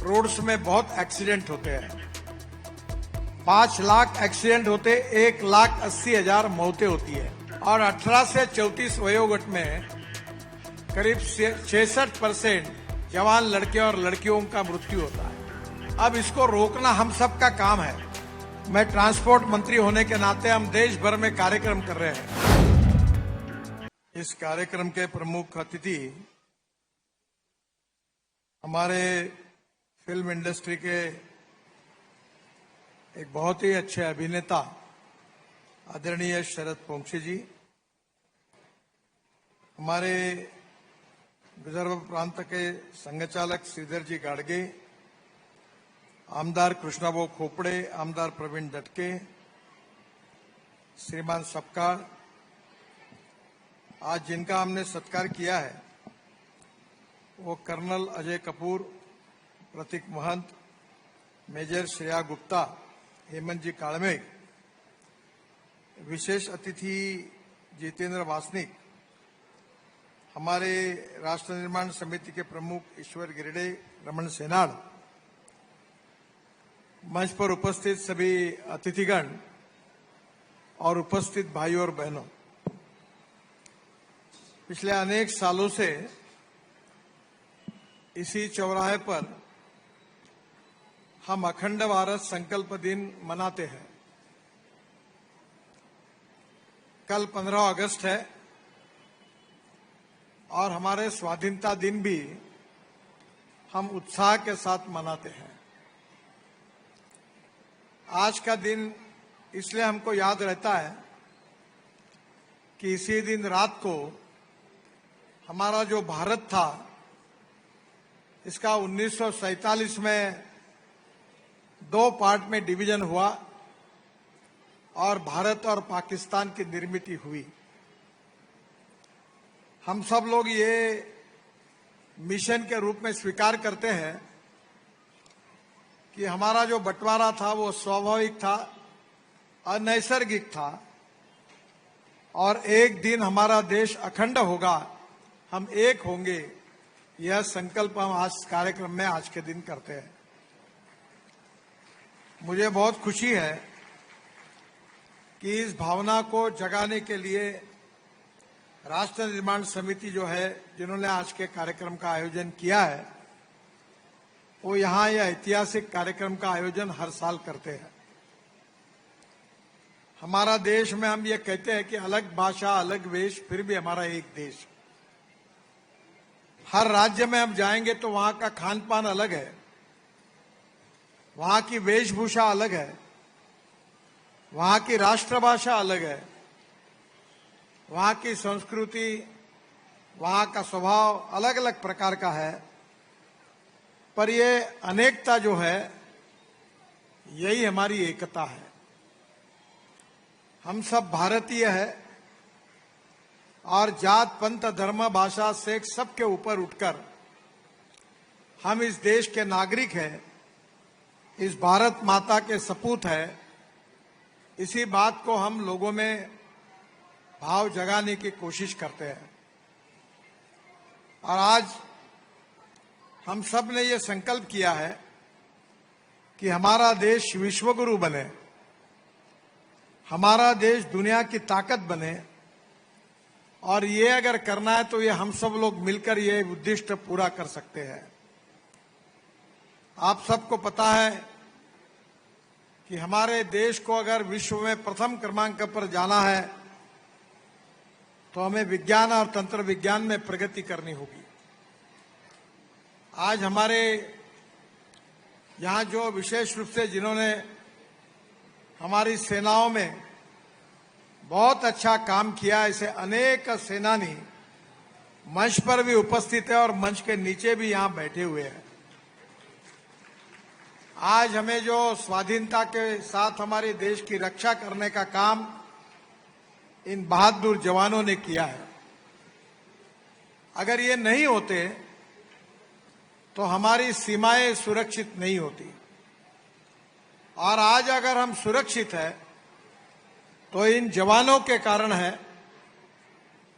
Roads में बहुत accident होते हैं। 5 लाख एक्सीडेंट होते, 1,80,000 मौतें होती है और 18 से 34 वयोगट में करीब 66% जवान लड़के और लड़कियों का मृत्यु होता है। अब इसको रोकना हम सबका काम है। मैं ट्रांसपोर्ट मंत्री होने के नाते हम देश भर में कार्यक्रम कर रहे हैं। इस कार्यक्रम के प्रमुख अतिथि हमारे फिल्म इंडस्ट्री के एक बहुत ही अच्छे अभिनेता आदरणीय शरद पोंक्षे जी, हमारे विदर्भ प्रांत के संघचालक श्रीधर जी गाडगे, आमदार कृष्णाभाऊ खोपड़े, आमदार प्रवीण दटके, श्रीमान सपकाळ, आज जिनका हमने सत्कार किया है वो कर्नल अजय कपूर, प्रतीक महंत, मेजर श्रेया गुप्ता, हेमंत जी काळमे, विशेष अतिथि जितेंद्र वासनिक, हमारे राष्ट्र निर्माण समिति के प्रमुख ईश्वर गिरडे, रमन सेनाड, मंच पर उपस्थित सभी अतिथिगण और उपस्थित भाइयों और बहनों, पिछले अनेक सालों से इसी चौराहे पर हम अखंड भारत संकल्प दिन मनाते हैं। कल 15 अगस्त है और हमारे स्वाधीनता दिन भी हम उत्साह के साथ मनाते हैं। आज का दिन इसलिए हमको याद रहता है कि इसी दिन रात को हमारा जो भारत था इसका 1947 में 2 पार्ट में डिवीजन हुआ और भारत और पाकिस्तान की निर्मित हुई। हम सब लोग ये मिशन के रूप में स्वीकार करते हैं कि हमारा जो बंटवारा था वो स्वाभाविक था, अनैसर्गिक था और एक दिन हमारा देश अखंड होगा, हम एक होंगे, यह संकल्प हम आज कार्यक्रम में आज के दिन करते हैं। मुझे बहुत खुशी है कि इस भावना को जगाने के लिए राष्ट्र निर्माण समिति जो है, जिन्होंने आज के कार्यक्रम का आयोजन किया है, वो यहाँ यह ऐतिहासिक कार्यक्रम का आयोजन हर साल करते हैं। हमारा देश में हम ये कहते हैं कि अलग भाषा, अलग वेश, फिर भी हमारा एक देश। हर राज्य में हम जाएंगे तो वहां का खान पान अलग है, वहां की वेशभूषा अलग है, वहां की राष्ट्रभाषा अलग है, वहां की संस्कृति, वहां का स्वभाव अलग अलग प्रकार का है, पर ये अनेकता जो है यही हमारी एकता है। हम सब भारतीय है और जात, पंथ, धर्म, भाषा, सेक्स सबके ऊपर उठकर हम इस देश के नागरिक हैं, इस भारत माता के सपूत है। इसी बात को हम लोगों में भाव जगाने की कोशिश करते हैं और आज हम सब ने ये संकल्प किया है कि हमारा देश विश्वगुरु बने, हमारा देश दुनिया की ताकत बने और ये अगर करना है तो ये हम सब लोग मिलकर ये उद्देश्य पूरा कर सकते हैं। आप सबको पता है कि हमारे देश को अगर विश्व में प्रथम क्रमांक पर जाना है तो हमें विज्ञान और तंत्र विज्ञान में प्रगति करनी होगी। आज हमारे यहाँ जो विशेष रूप से जिन्होंने हमारी सेनाओं में बहुत अच्छा काम किया, ऐसे अनेक सेनानी मंच पर भी उपस्थित है और मंच के नीचे भी यहाँ बैठे हुए हैं। आज हमें जो स्वाधीनता के साथ हमारे देश की रक्षा करने का काम इन बहादुर जवानों ने किया है, अगर ये नहीं होते तो हमारी सीमाएं सुरक्षित नहीं होती और आज अगर हम सुरक्षित है तो इन जवानों के कारण है,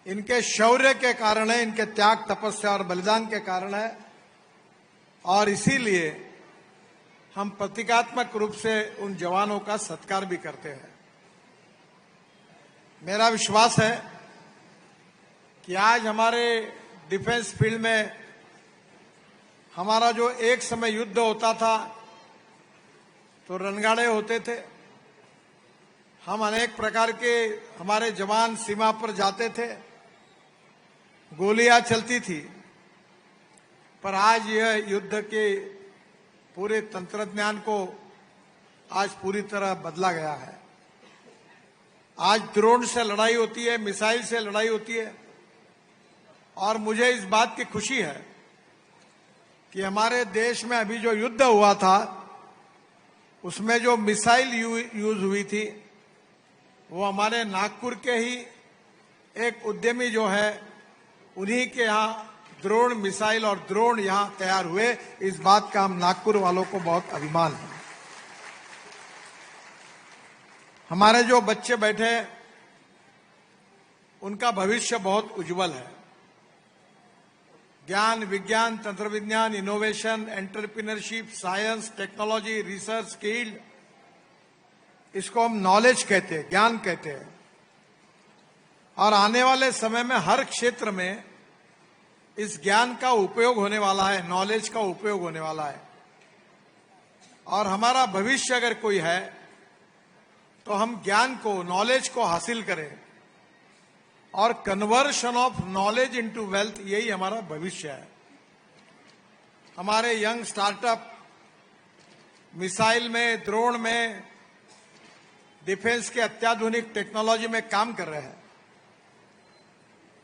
इनके शौर्य के कारण है, इनके त्याग, तपस्या और बलिदान के कारण है और इसीलिए हम प्रतीकात्मक रूप से उन जवानों का सत्कार भी करते हैं। मेरा विश्वास है कि आज हमारे डिफेंस फील्ड में हमारा जो एक समय युद्ध होता था तो रणगाड़े होते थे, हम अनेक प्रकार के हमारे जवान सीमा पर जाते थे, गोलियां चलती थी, पर आज यह युद्ध के पूरे तंत्रज्ञान को आज पूरी तरह बदला गया है। आज ड्रोन से लड़ाई होती है, मिसाइल से लड़ाई होती है, और मुझे इस बात की खुशी है कि हमारे देश में अभी जो युद्ध हुआ था उसमें जो मिसाइल यूज हुई थी वो हमारे नागपुर के ही एक उद्यमी जो है उन्हीं के यहाँ ड्रोन मिसाइल और ड्रोन यहां तैयार हुए। इस बात का हम नागपुर वालों को बहुत अभिमान है। हमारे जो बच्चे बैठे हैं उनका भविष्य बहुत उज्जवल है। ज्ञान, विज्ञान, तंत्र विज्ञान, innovation, entrepreneurship, science, technology, research, skill, इसको हम नॉलेज कहते हैं, ज्ञान कहते हैं। और आने वाले समय में हर क्षेत्र में इस ज्ञान का उपयोग होने वाला है, नॉलेज का उपयोग होने वाला है। और हमारा भविष्य अगर कोई है तो हम ज्ञान को, नॉलेज को हासिल करें, और conversion of knowledge into wealth, यही हमारा भविष्य है। हमारे यंग स्टार्टअप मिसाइल में, ड्रोन में, डिफेंस के अत्याधुनिक टेक्नोलॉजी में काम कर रहे हैं।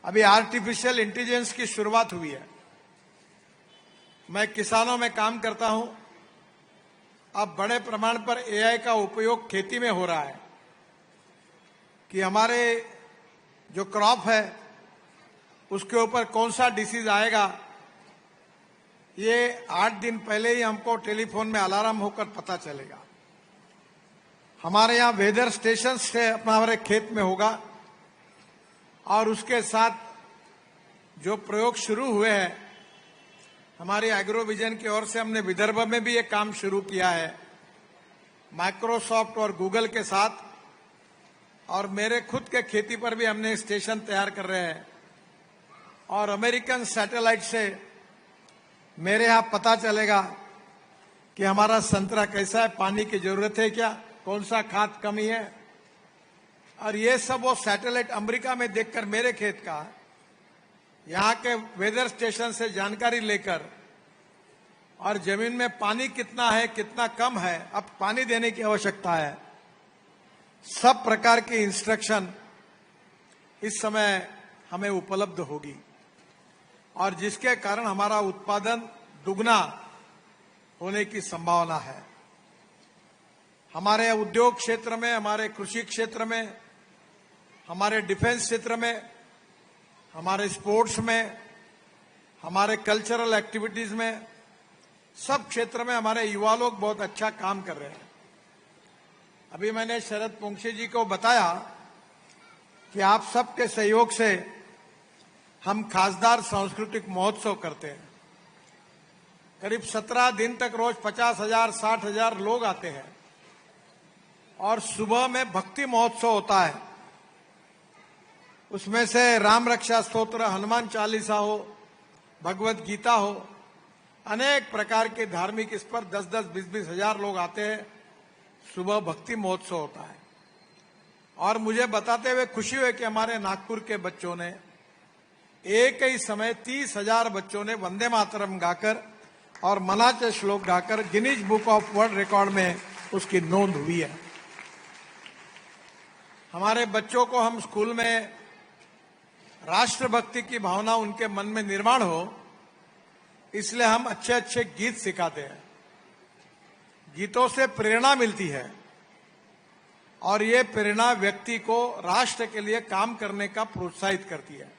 अभी आर्टिफिशियल इंटेलिजेंस की शुरुआत हुई है। मैं किसानों में काम करता हूं, अब बड़े प्रमाण पर एआई का उपयोग खेती में हो रहा है कि हमारे जो क्रॉप है उसके ऊपर कौन सा डिसीज आएगा, ये 8 दिन पहले ही हमको टेलीफोन में अलार्म होकर पता चलेगा। हमारे यहाँ वेदर स्टेशन से अपना हमारे खेत में होगा, और उसके साथ जो प्रयोग शुरू हुए हैं हमारी एग्रो विजन की ओर से, हमने विदर्भ में भी ये काम शुरू किया है माइक्रोसॉफ्ट और गूगल के साथ, और मेरे खुद के खेती पर भी हमने स्टेशन तैयार कर रहे हैं। और अमेरिकन सैटेलाइट से मेरे यहाँ पता चलेगा कि हमारा संतरा कैसा है, पानी की जरूरत है क्या, कौन सा खाद कमी है, और ये सब वो सैटेलाइट अमेरिका में देखकर मेरे खेत का यहाँ के वेदर स्टेशन से जानकारी लेकर, और जमीन में पानी कितना है, कितना कम है, अब पानी देने की आवश्यकता है, सब प्रकार की इंस्ट्रक्शन इस समय हमें उपलब्ध होगी, और जिसके कारण हमारा उत्पादन दुगना होने की संभावना है। हमारे उद्योग क्षेत्र में, हमारे कृषि क्षेत्र में, हमारे डिफेंस क्षेत्र में, हमारे स्पोर्ट्स में, हमारे कल्चरल एक्टिविटीज में, सब क्षेत्र में हमारे युवा लोग बहुत अच्छा काम कर रहे हैं। अभी मैंने शरद पोंक्षे जी को बताया कि आप सबके सहयोग से हम खासदार सांस्कृतिक महोत्सव करते हैं। करीब 17 दिन तक रोज 50,000, 60,000 लोग आते हैं, और सुबह में भक्ति महोत्सव होता है। उसमें से राम रक्षा स्तोत्र, हनुमान चालीसा हो, भगवत गीता हो, अनेक प्रकार के धार्मिक, इस पर 10-10, 20-20 हजार लोग आते हैं। सुबह भक्ति महोत्सव होता है। और मुझे बताते हुए खुशी हुई कि हमारे नागपुर के बच्चों ने एक ही समय 30,000 बच्चों ने वंदे मातरम गाकर और मनाचे श्लोक गाकर Guinness book of world record में उसकी नोंद हुई है। हमारे बच्चों को हम स्कूल में राष्ट्रभक्ति की भावना उनके मन में निर्माण हो, इसलिए हम अच्छे अच्छे गीत सिखाते हैं। गीतों से प्रेरणा मिलती है, और ये प्रेरणा व्यक्ति को राष्ट्र के लिए काम करने का प्रोत्साहित करती है।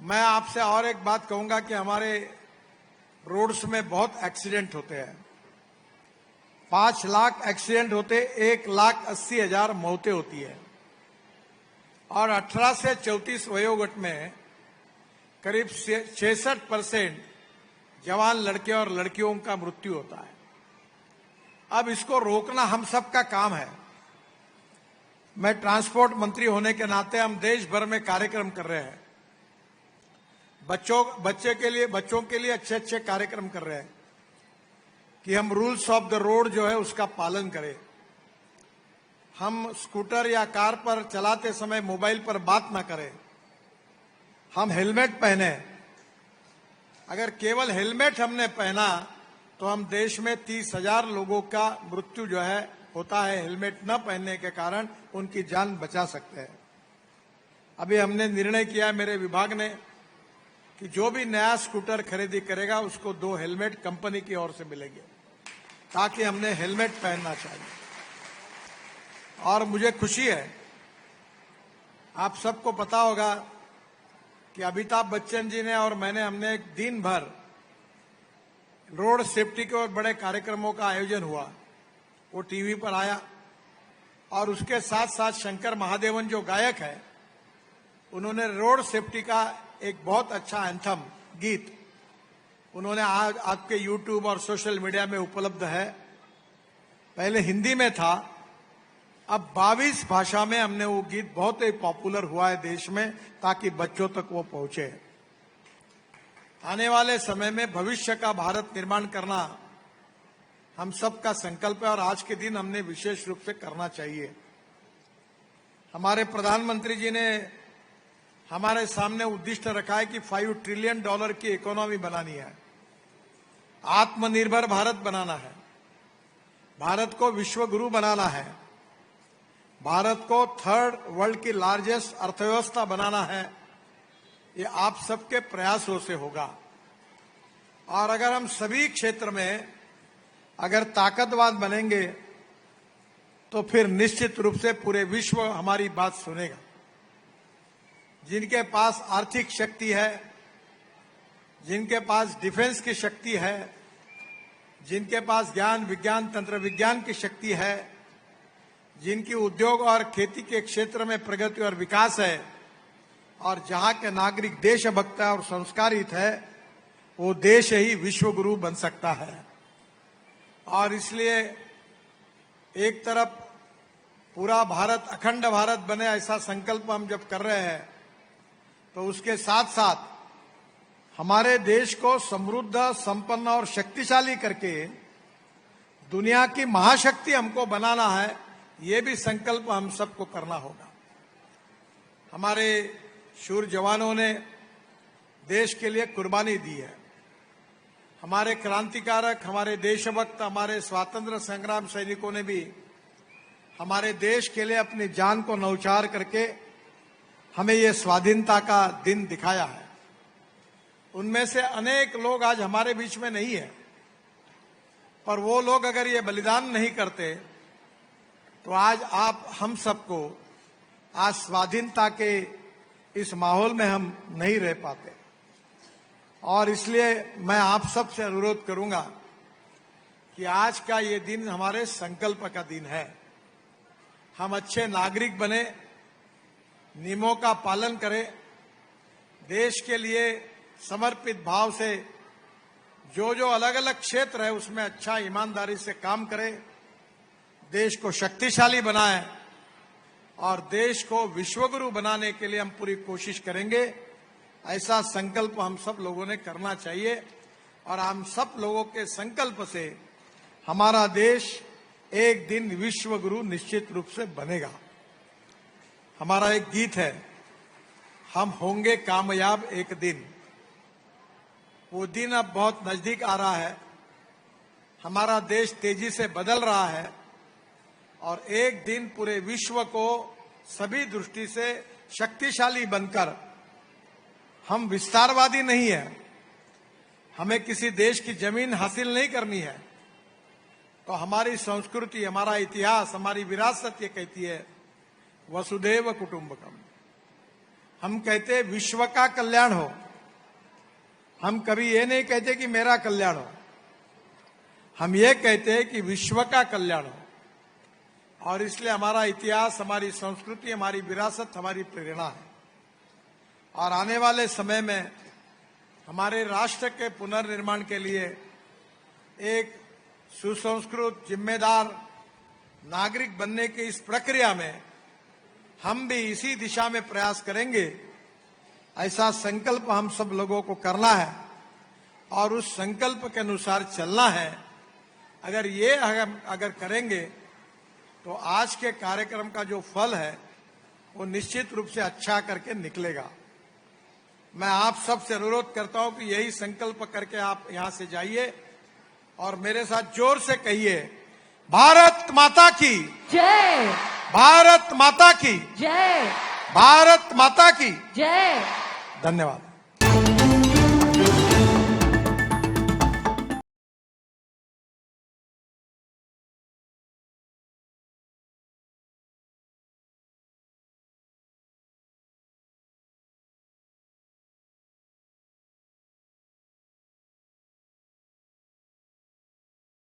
मैं आपसे और एक बात कहूंगा कि हमारे रोड्स में बहुत एक्सीडेंट होते हैं। 5 लाख एक्सीडेंट होते, 1,80,000 मौतें होती है, और 18 से 34 वयोगट में करीब 66% जवान लड़के और लड़कियों का मृत्यु होता है। अब इसको रोकना हम सब का काम है। मैं ट्रांसपोर्ट मंत्री होने के नाते हम देश भर में कार्यक्रम कर रहे हैं। बच्चों के लिए अच्छे अच्छे कार्यक्रम कर रहे हैं कि हम रूल्स ऑफ द रोड जो है उसका पालन करें। हम स्कूटर या कार पर चलाते समय मोबाइल पर बात ना करें। हम हेलमेट पहने। अगर केवल हेलमेट हमने पहना तो हम देश में 30,000 लोगों का मृत्यु जो है होता है हेलमेट न पहनने के कारण, उनकी जान बचा सकते हैं। अभी हमने निर्णय किया है मेरे विभाग ने कि जो भी नया स्कूटर खरीदी करेगा उसको 2 हेलमेट कंपनी की ओर से मिलेंगे, ताकि हमने हेलमेट पहनना चाहिए। और मुझे खुशी है, आप सबको पता होगा कि अमिताभ बच्चन जी ने और हमने एक दिन भर रोड सेफ्टी के और बड़े कार्यक्रमों का आयोजन हुआ, वो टीवी पर आया। और उसके साथ साथ शंकर महादेवन जो गायक है, उन्होंने रोड सेफ्टी का एक बहुत अच्छा एंथम गीत उन्होंने आज आपके यूट्यूब और सोशल मीडिया में उपलब्ध है। पहले हिंदी में था, अब 22 भाषा में हमने वो गीत बहुत ही पॉपुलर हुआ है देश में, ताकि बच्चों तक वो पहुंचे। आने वाले समय में भविष्य का भारत निर्माण करना हम सबका संकल्प है और आज के दिन हमने विशेष रूप से करना चाहिए। हमारे प्रधानमंत्री जी ने हमारे सामने उद्दिष्ट रखा है कि $5 ट्रिलियन की इकोनॉमी बनानी है, आत्मनिर्भर भारत बनाना है, भारत को विश्व गुरु बनाना है, भारत को 3rd वर्ल्ड की लार्जेस्ट अर्थव्यवस्था बनाना है। ये आप सबके प्रयासों से होगा। और अगर हम सभी क्षेत्र में अगर ताकतवान बनेंगे तो फिर निश्चित रूप से पूरे विश्व हमारी बात सुनेगा। जिनके पास आर्थिक शक्ति है, जिनके पास डिफेंस की शक्ति है, जिनके पास ज्ञान विज्ञान तंत्र विज्ञान की शक्ति है, जिनकी उद्योग और खेती के क्षेत्र में प्रगति और विकास है, और जहां के नागरिक देशभक्त और संस्कारित है, वो देश ही विश्व गुरु बन सकता है। और इसलिए एक तरफ पूरा भारत अखंड भारत बने ऐसा संकल्प हम जब कर रहे हैं, तो उसके साथ साथ हमारे देश को समृद्ध, संपन्न और शक्तिशाली करके दुनिया की महाशक्ति हमको बनाना है। ये भी संकल्प हम सबको करना होगा। हमारे शूर जवानों ने देश के लिए कुर्बानी दी है। हमारे क्रांतिकारक, हमारे देशभक्त, हमारे स्वातंत्र्य संग्राम सैनिकों ने भी हमारे देश के लिए अपनी जान को न्यौछावर करके हमें ये स्वाधीनता का दिन दिखाया है। उनमें से अनेक लोग आज हमारे बीच में नहीं है, पर वो लोग अगर ये बलिदान नहीं करते तो आज आप हम सबको आज स्वाधीनता के इस माहौल में हम नहीं रह पाते। और इसलिए मैं आप सबसे अनुरोध करूंगा कि आज का ये दिन हमारे संकल्प का दिन है। हम अच्छे नागरिक बने, नियमों का पालन करें, देश के लिए समर्पित भाव से जो जो अलग अलग क्षेत्र है उसमें अच्छा ईमानदारी से काम करें, देश को शक्तिशाली बनाएं और देश को विश्वगुरु बनाने के लिए हम पूरी कोशिश करेंगे। ऐसा संकल्प हम सब लोगों ने करना चाहिए और हम सब लोगों के संकल्प से हमारा देश एक दिन विश्वगुरु निश्चित रूप से बनेगा। हमारा एक गीत है, हम होंगे कामयाब एक दिन। वो दिन अब बहुत नजदीक आ रहा है। हमारा देश तेजी से बदल रहा है और एक दिन पूरे विश्व को सभी दृष्टि से शक्तिशाली बनकर, हम विस्तारवादी नहीं है, हमें किसी देश की जमीन हासिल नहीं करनी है, तो हमारी संस्कृति, हमारा इतिहास, हमारी विरासत ये कहती है वसुधैव कुटुंबकम। हम कहते हैं विश्व का कल्याण हो। हम कभी ये नहीं कहते कि मेरा कल्याण हो, हम ये कहते हैं कि विश्व का कल्याण हो। और इसलिए हमारा इतिहास, हमारी संस्कृति, हमारी विरासत हमारी प्रेरणा है। और आने वाले समय में हमारे राष्ट्र के पुनर्निर्माण के लिए एक सुसंस्कृत जिम्मेदार नागरिक बनने की इस प्रक्रिया में हम भी इसी दिशा में प्रयास करेंगे। ऐसा संकल्प हम सब लोगों को करना है और उस संकल्प के अनुसार चलना है। अगर करेंगे तो आज के कार्यक्रम का जो फल है वो निश्चित रूप से अच्छा करके निकलेगा। मैं आप सब से अनुरोध करता हूं कि यही संकल्प करके आप यहां से जाइए और मेरे साथ जोर से कहिए, भारत माता की जय, भारत माता की जय, भारत माता की जय। धन्यवाद।